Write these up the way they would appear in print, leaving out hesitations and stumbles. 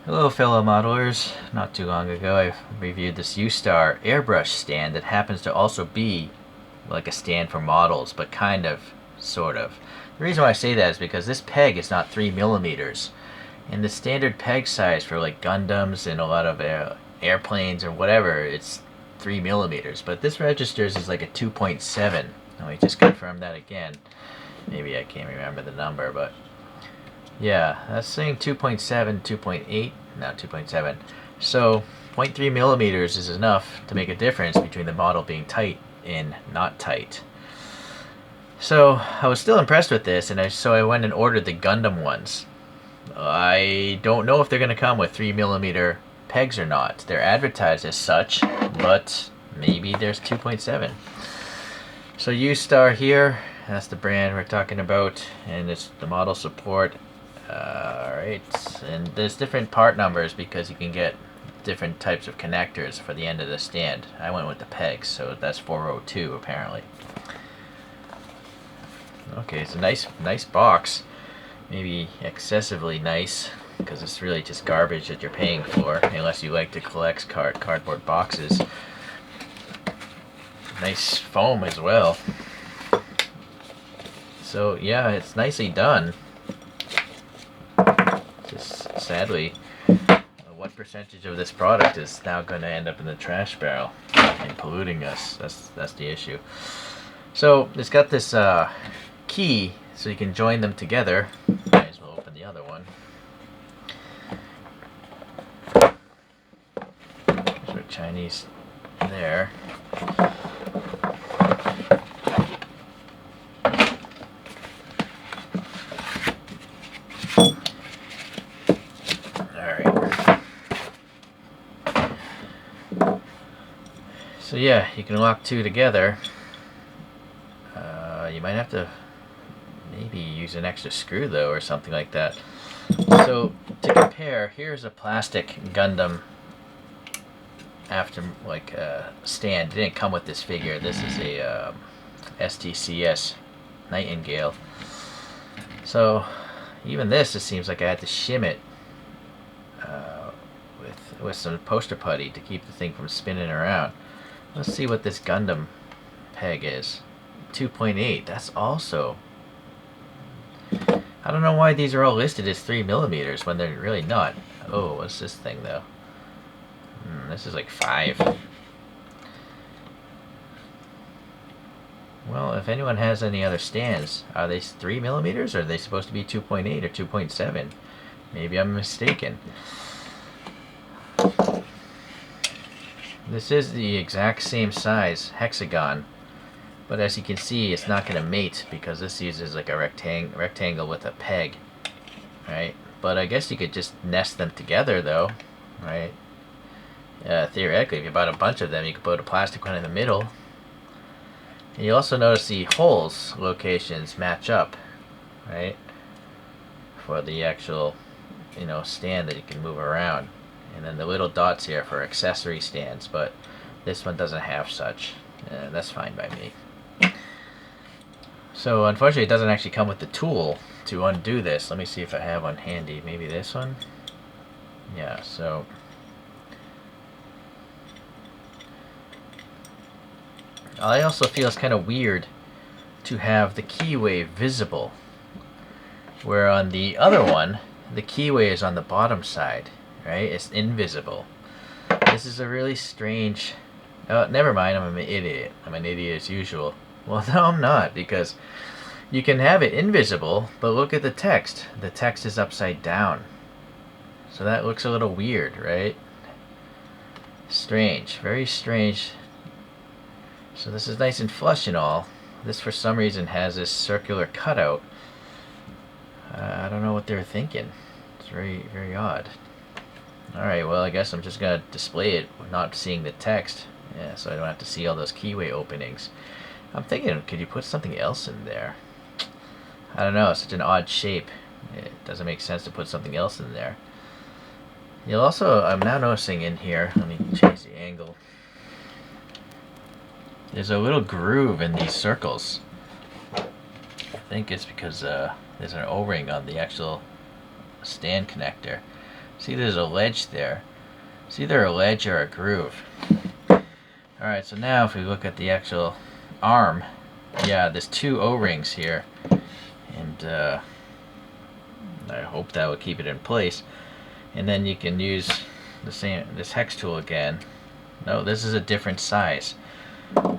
Hello fellow modelers. Not too long ago I reviewed this Ustar airbrush stand that happens to also be like a stand for models, but kind of, sort of. The reason why I say that is because this peg is not 3 millimeters. And the standard peg size for like Gundams and a lot of airplanes or whatever, it's 3 millimeters. But this registers is like a 2.7. Let me just confirm that again. Maybe I can't remember the number, but yeah, that's saying 2.7, 2.8, not 2.7. So 0.3 millimeters is enough to make a difference between the model being tight and not tight. So I was still impressed with this, and so I went and ordered the Gundam ones. I don't know if they're going to come with 3 millimeter pegs or not. They're advertised as such, but maybe there's 2.7. So Ustar here, that's the brand we're talking about, and it's the model support. Alright, and there's different part numbers because you can get different types of connectors for the end of the stand. I went with the pegs, so that's 402 apparently. Okay, it's a nice box. Maybe excessively nice, because it's really just garbage that you're paying for, unless you like to collect cardboard boxes. Nice foam as well. So yeah, it's nicely done. Just sadly, what percentage of this product is now going to end up in the trash barrel and polluting us? That's the issue. So it's got this key, so you can join them together. Might as well open the other one. There's our Chinese there. So yeah, you can lock two together. You might have to maybe use an extra screw though, or something like that. So to compare, here's a plastic Gundam after stand. It didn't come with this figure. This is a STCS Nightingale. So even this, it seems like I had to shim it with some poster putty to keep the thing from spinning around. Let's see what this Gundam peg is. 2.8. That's also... I don't know why these are all listed as 3 millimeters when they're really not. Oh, what's this thing though? This is like 5. Well, if anyone has any other stands, are they 3 millimeters or are they supposed to be 2.8 or 2.7? Maybe I'm mistaken. This is the exact same size hexagon, but as you can see, it's not going to mate because this uses like a rectangle with a peg, right? But I guess you could just nest them together though, right? Theoretically, if you bought a bunch of them, you could put a plastic one in the middle. And you also notice the holes locations match up, right? For the actual, stand that you can move around. And then the little dots here for accessory stands, but this one doesn't have such. That's fine by me. So unfortunately it doesn't actually come with the tool to undo this. Let me see if I have one handy. Maybe this one? Yeah, so... I also feel it's kind of weird to have the keyway visible, where on the other one, the keyway is on the bottom side. Right? It's invisible. This is a really strange... Oh, never mind, I'm an idiot. I'm an idiot as usual. Well, no, I'm not, because you can have it invisible, but look at the text. The text is upside down. So that looks a little weird, right? Strange. Very strange. So this is nice and flush and all. This, for some reason, has this circular cutout. I don't know what they were thinking. It's very, very odd. Alright, well I guess I'm just going to display it, not seeing the text. Yeah, so I don't have to see all those keyway openings. I'm thinking, could you put something else in there? I don't know, it's such an odd shape. It doesn't make sense to put something else in there. You'll also, I'm now noticing in here, let me change the angle. There's a little groove in these circles. I think it's because there's an O-ring on the actual stand connector. See, there's a ledge there. It's either a ledge or a groove. Alright, so now if we look at the actual arm, yeah, there's two O-rings here. And I hope that will keep it in place. And then you can use this hex tool again. No, this is a different size.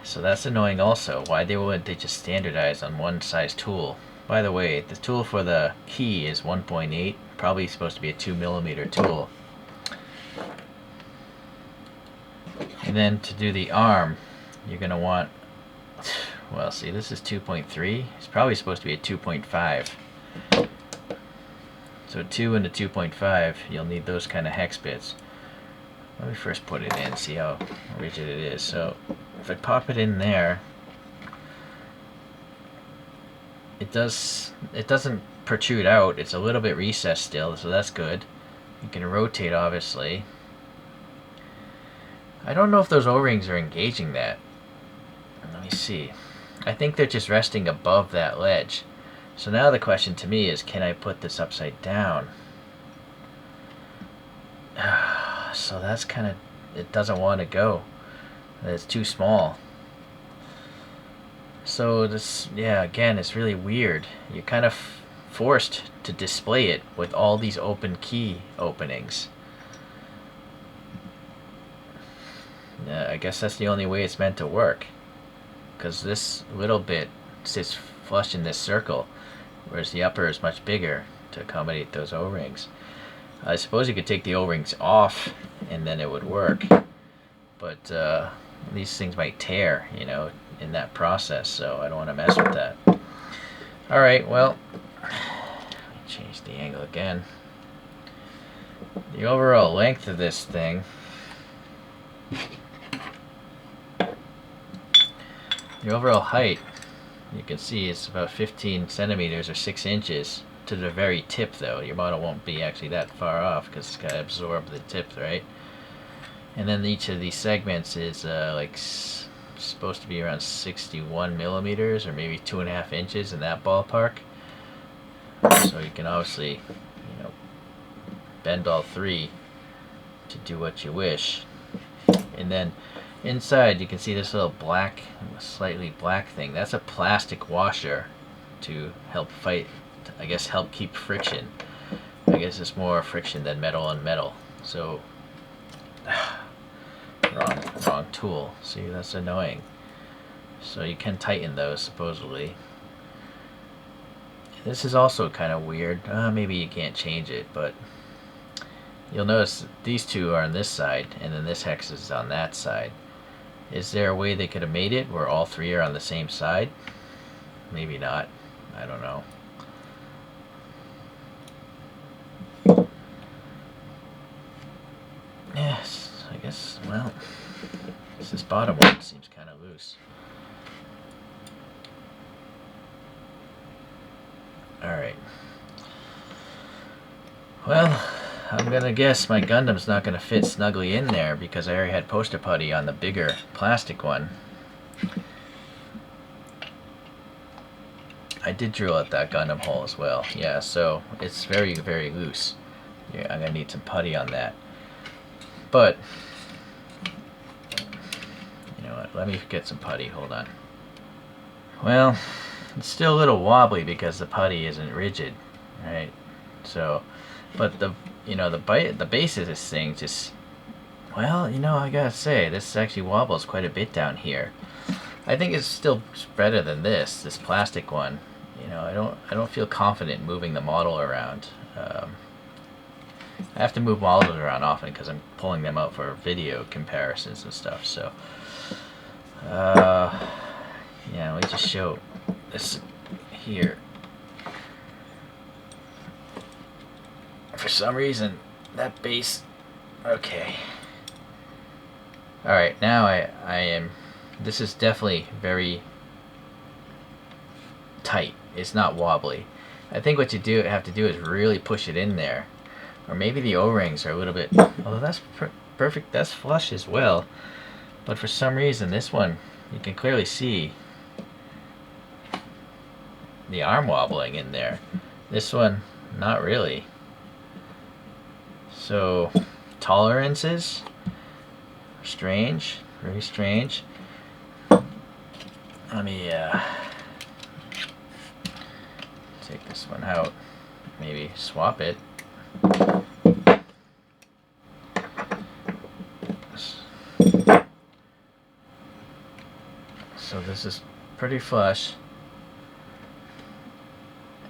So that's annoying also. Why wouldn't they just standardize on one size tool? By the way, the tool for the key is 1.8. Probably supposed to be a 2mm tool. And then to do the arm, you're going to want, well, see, this is 2.3. It's probably supposed to be a 2.5. So 2 and a 2.5, you'll need those kind of hex bits. Let me first put it in, see how rigid it is. So if I pop it in there, it doesn't protrude out. It's a little bit recessed still, so that's good. You can rotate, obviously. I don't know if those O-rings are engaging that. Let me see. I think they're just resting above that ledge. So now the question to me is, can I put this upside down? So that's kind of, it doesn't want to go. It's too small. So this, yeah, again, it's really weird. You're kind of forced to display it with all these open key openings. I guess that's the only way it's meant to work, because this little bit sits flush in this circle, whereas the upper is much bigger to accommodate those O-rings. I suppose you could take the O-rings off and then it would work, but these things might tear, you know, in that process, so I don't want to mess with that. Alright, well, change the angle again. The overall length of this thing, the overall height, you can see it's about 15 centimeters or 6 inches to the very tip, though. Your model won't be actually that far off because it's got to absorb the tip, right? And then each of these segments is like supposed to be around 61 millimeters or maybe 2.5 inches in that ballpark. So you can obviously, you know, bend all three to do what you wish. And then inside you can see this little black, slightly black thing. That's a plastic washer to help fight, I guess, help keep friction. I guess it's more friction than metal on metal. So wrong tool. See, that's annoying. So you can tighten those supposedly. This is also kind of weird. Maybe you can't change it, but you'll notice these two are on this side and then this hex is on that side. Is there a way they could have made it where all three are on the same side? Maybe not. I don't know. Yes, I guess, well, this bottom one seems kind of loose. Alright. Well, I'm gonna guess my Gundam's not gonna fit snugly in there because I already had poster putty on the bigger plastic one. I did drill out that Gundam hole as well. Yeah, so it's very, very loose. Yeah, I'm gonna need some putty on that. But you know what? Let me get some putty. Hold on. Well, it's still a little wobbly because the putty isn't rigid, right? So, but the base of this thing just, well, you know, I gotta say, this actually wobbles quite a bit down here. I think it's still better than this plastic one. You know, I don't feel confident moving the model around. I have to move models around often because I'm pulling them out for video comparisons and stuff. So, yeah, let me just show this here. For some reason, that base, okay. Alright, now I am, this is definitely very tight. It's not wobbly. I think what you have to do is really push it in there. Or maybe the O-rings are a little bit, although that's perfect, that's flush as well. But for some reason, this one, you can clearly see the arm wobbling in there. This one, not really. So tolerances are strange, very strange. Let me take this one out, maybe swap it. So this is pretty flush.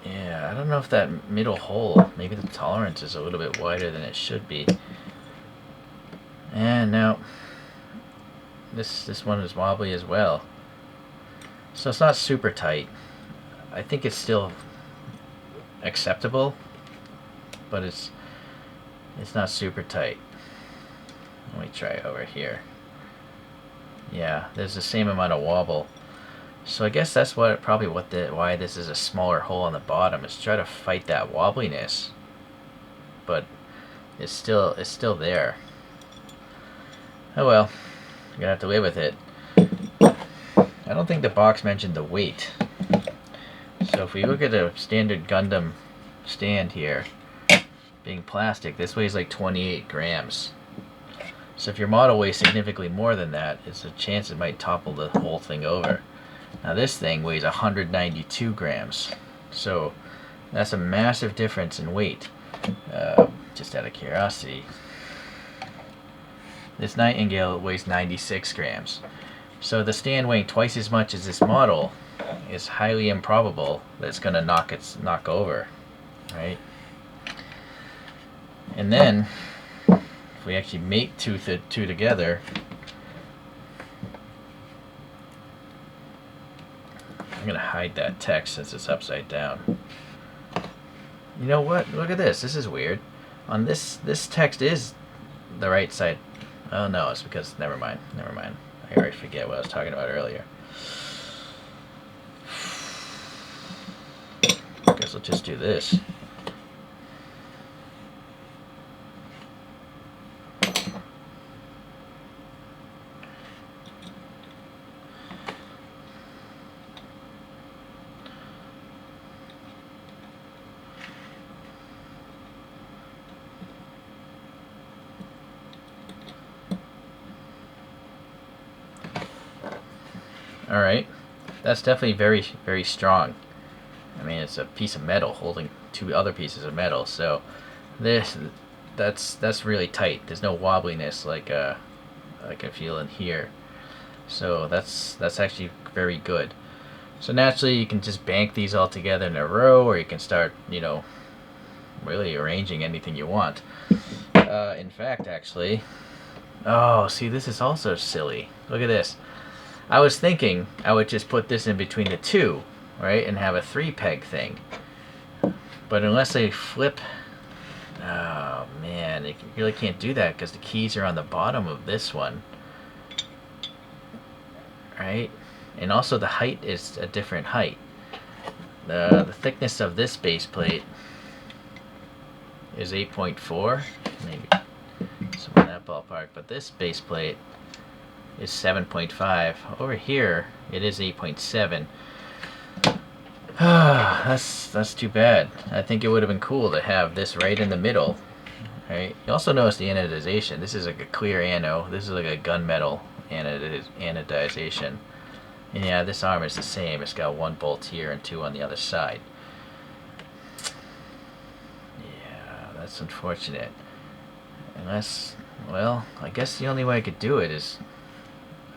Yeah, I don't know if that middle hole, maybe the tolerance is a little bit wider than it should be. And now this one is wobbly as well. So it's not super tight. I think it's still acceptable, but it's not super tight. Let me try over here. Yeah, there's the same amount of wobble. So I guess that's why this is a smaller hole on the bottom, is try to fight that wobbliness. But it's still there. Oh well, you're gonna have to live with it. I don't think the box mentioned the weight. So if we look at a standard Gundam stand here, being plastic, this weighs like 28 grams. So if your model weighs significantly more than that, it's a chance it might topple the whole thing over. Now this thing weighs 192 grams. So that's a massive difference in weight. Just out of curiosity. This Nightingale weighs 96 grams. So the stand weighing twice as much as this model is highly improbable that it's going to knock over, right? And then if we actually mate two together, I'm going to hide that text since it's upside down. You know what? Look at this. This is weird. On this text is the right side. Oh no, it's because never mind. I already forget what I was talking about earlier. Guess I'll just do this. Alright, that's definitely very, very strong. I mean, it's a piece of metal holding two other pieces of metal, so that's really tight. There's no wobbliness like I can feel in here. So that's actually very good. So naturally you can just bank these all together in a row, or you can start, you know, really arranging anything you want. In fact, actually, oh, see, this is also silly. Look at this. I was thinking I would just put this in between the two, right, and have a 3-peg thing. But unless they flip, oh man, you really can't do that because the keys are on the bottom of this one, right? And also the height is a different height. The thickness of this base plate is 8.4, maybe somewhere in that ballpark, but this base plate is 7.5. Over here it is 8.7. That's too bad. I think it would have been cool to have this right in the middle, right? You also notice the anodization. This is like a clear anode. This is like a gunmetal anodization. And yeah, this arm is the same. It's got 1 bolt here and 2 on the other side. Yeah, that's unfortunate. Unless, well, I guess the only way I could do it is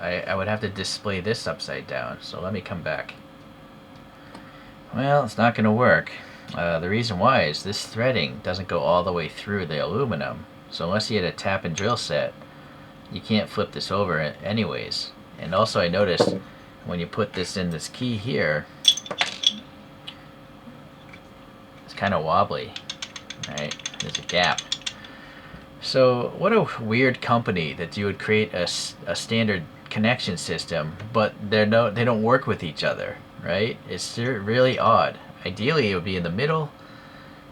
I would have to display this upside down. So let me come back. Well, it's not going to work. The reason why is this threading doesn't go all the way through the aluminum. So unless you had a tap and drill set, you can't flip this over anyways. And also I noticed when you put this in this key here, it's kind of wobbly, right? There's a gap. So what a weird company that you would create a standard connection system, but they don't work with each other, right? It's really odd. Ideally it would be in the middle.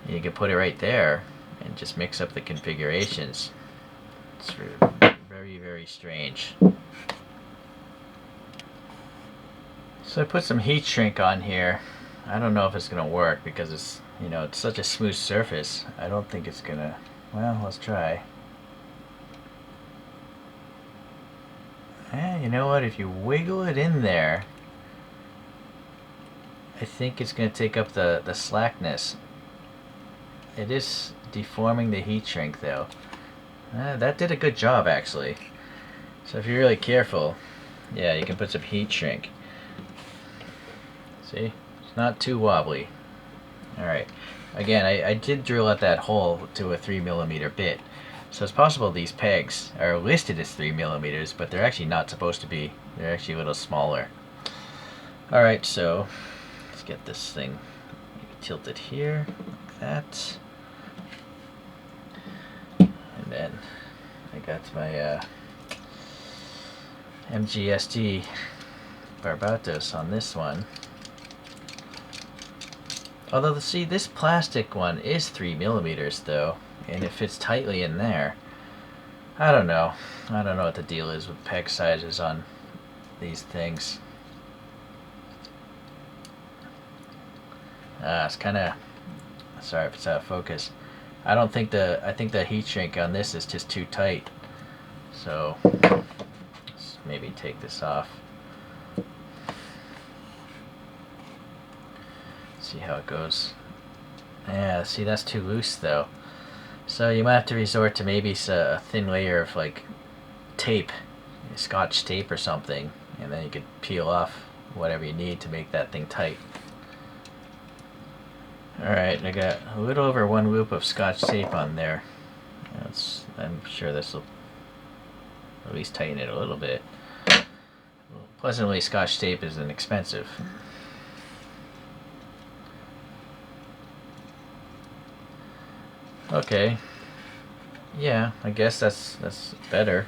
You could put it right there and just mix up the configurations. It's very, very strange. So I put some heat shrink on here. I don't know if it's gonna work because it's, you know, it's such a smooth surface. I don't think it's gonna Well, let's try. You know what? If you wiggle it in there, I think it's going to take up the slackness. It is deforming the heat shrink though. That did a good job actually. So if you're really careful, yeah, you can put some heat shrink. See? It's not too wobbly. Alright. Again, I did drill out that hole to a 3mm bit. So it's possible these pegs are listed as 3mm, but they're actually not supposed to be. They're actually a little smaller. Alright, so let's get this thing tilted here, like that. And then I got my MGST Barbatos on this one. Although, see, this plastic one is 3mm though, and it fits tightly in there. I don't know. I don't know what the deal is with peg sizes on these things. It's kind of, sorry if it's out of focus. I think the heat shrink on this is just too tight. So let's maybe take this off. See how it goes. Yeah, see, that's too loose though. So you might have to resort to maybe a thin layer of like tape, Scotch tape or something, and then you could peel off whatever you need to make that thing tight. Alright, I got a little over 1 loop of Scotch tape on there. I'm sure this will at least tighten it a little bit. Pleasantly, Scotch tape isn't expensive. Okay. Yeah, I guess that's better.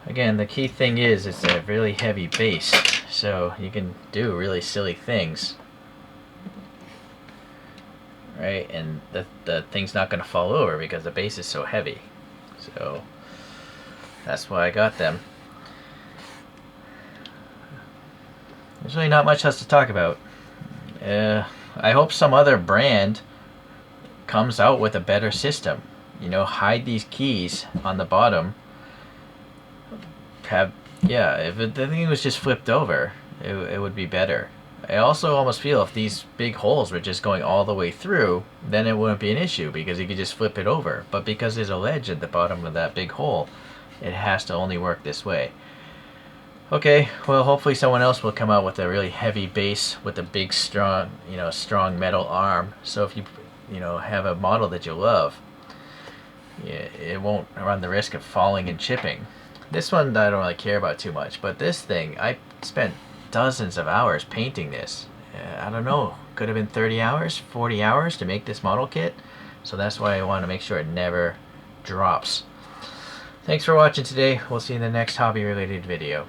Again, the key thing is it's a really heavy base, so you can do really silly things. Right? And the thing's not going to fall over because the base is so heavy. So that's why I got them. There's really not much else to talk about. I hope some other brand comes out with a better system. You know, hide these keys on the bottom. If the thing was just flipped over, it would be better. I also almost feel if these big holes were just going all the way through, then it wouldn't be an issue because you could just flip it over. But because there's a ledge at the bottom of that big hole, it has to only work this way. Okay, well, hopefully someone else will come out with a really heavy base with a big, strong metal arm. So if you have a model that you love, it won't run the risk of falling and chipping. This one I don't really care about too much, but this thing, I spent dozens of hours painting this. I don't know, could have been 30 hours, 40 hours to make this model kit. So that's why I want to make sure it never drops. Thanks for watching today. We'll see you in the next hobby related video.